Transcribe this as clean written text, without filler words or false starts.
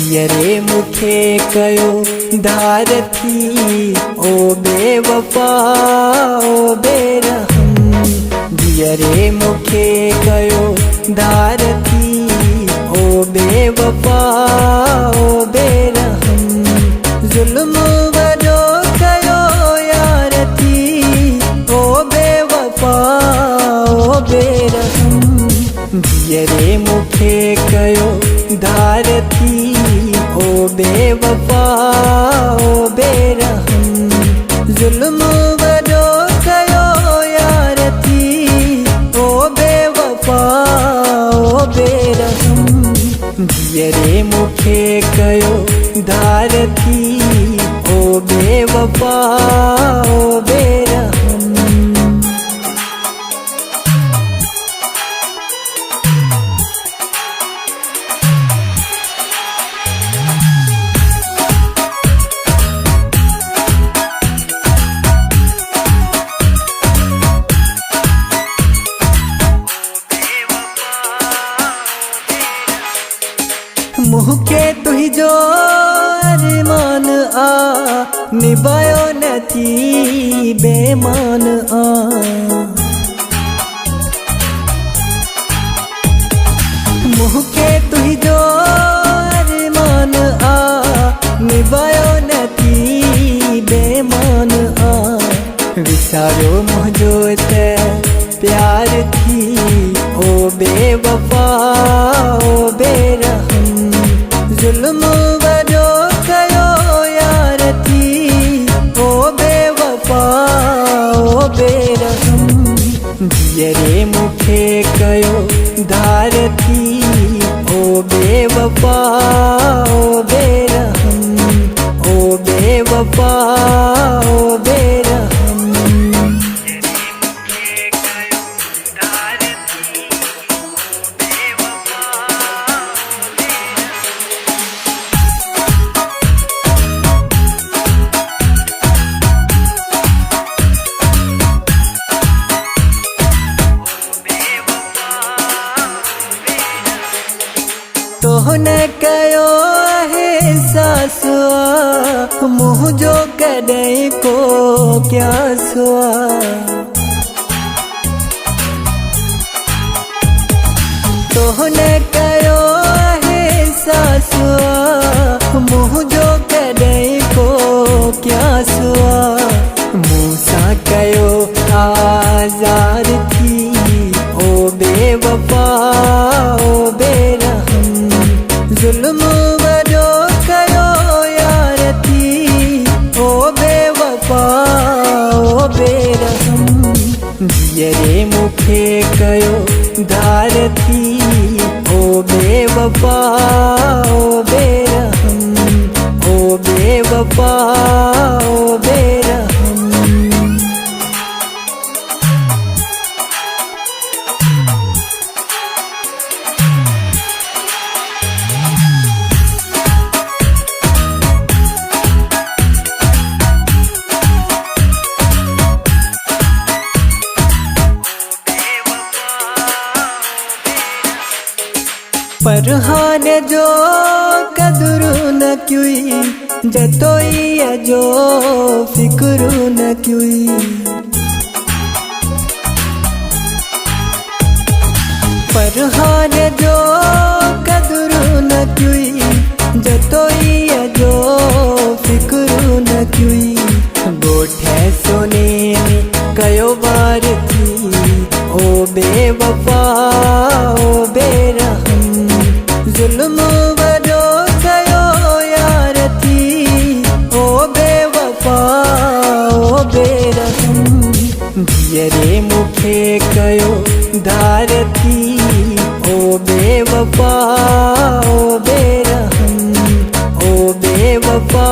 दियरे मुखे कयो धार थी ओ बेवफा ओ बेरहम। दियरे मुखे कयो धार थी ओ बेवफा ओ बेरहम। जुल्म वॾो कयो यार थी ओ बेवफा ओ बेरहम। दियरे मुखे कयो धार थी ओ बेवफा ओ बेरहम। जुल्म वॾो कयो यार थी ओ बेवफा ओ बेरहम। दियरे मुखे कयो धार थी ओ बेवफा ओ बेरहम। मुँह के तुही जो अरमान आ निभायो नथी बेमान आ। मुँह के तुही जो अरमान आ निभायो नथी बेमान आ। विसारो मुझो ते प्यार थी ओ बेवफा ओ बेरहम। जुल्म वॾो कयो यार थी ओ बेवफा ओ बेरहम। दियरे मुखे कयो धार थी ओ बेवफा ओ बेरहम ओ बेवफा ओ बेरहम। तोहने कयो एहसास आ मुँह जो कॾहिं को क्या सुआ। तोहने कयो एहसास आ मुँह जो कॾहिं को क्या सुआ। मूंसा कयो आज़ार थी ओ बेवफा ओ बेरहम। जुल्म वॾो कयो यार थी ओ बेवफा ओ बेरहम। दियरे मुखे कयो धार थी ओ बेवफा ओ बेरहम ओ बेवफा ओ बेरहम। फरहान जो कदरू न क्युई जतोई जो फिक्रू न क्युई। फरहान जो कदरू न क्युई जतोई जो फिक्रू न क्युई। गोठे सोने कयो वार थी ओ बेवफा ओ बेरहम। जुल्म वॾो कयो यार थी ओ बेवफा ओ बेरहम। दियरे मुखे कयो धार थी ओ बेवफा ओ बेरहम ओ बेवफा।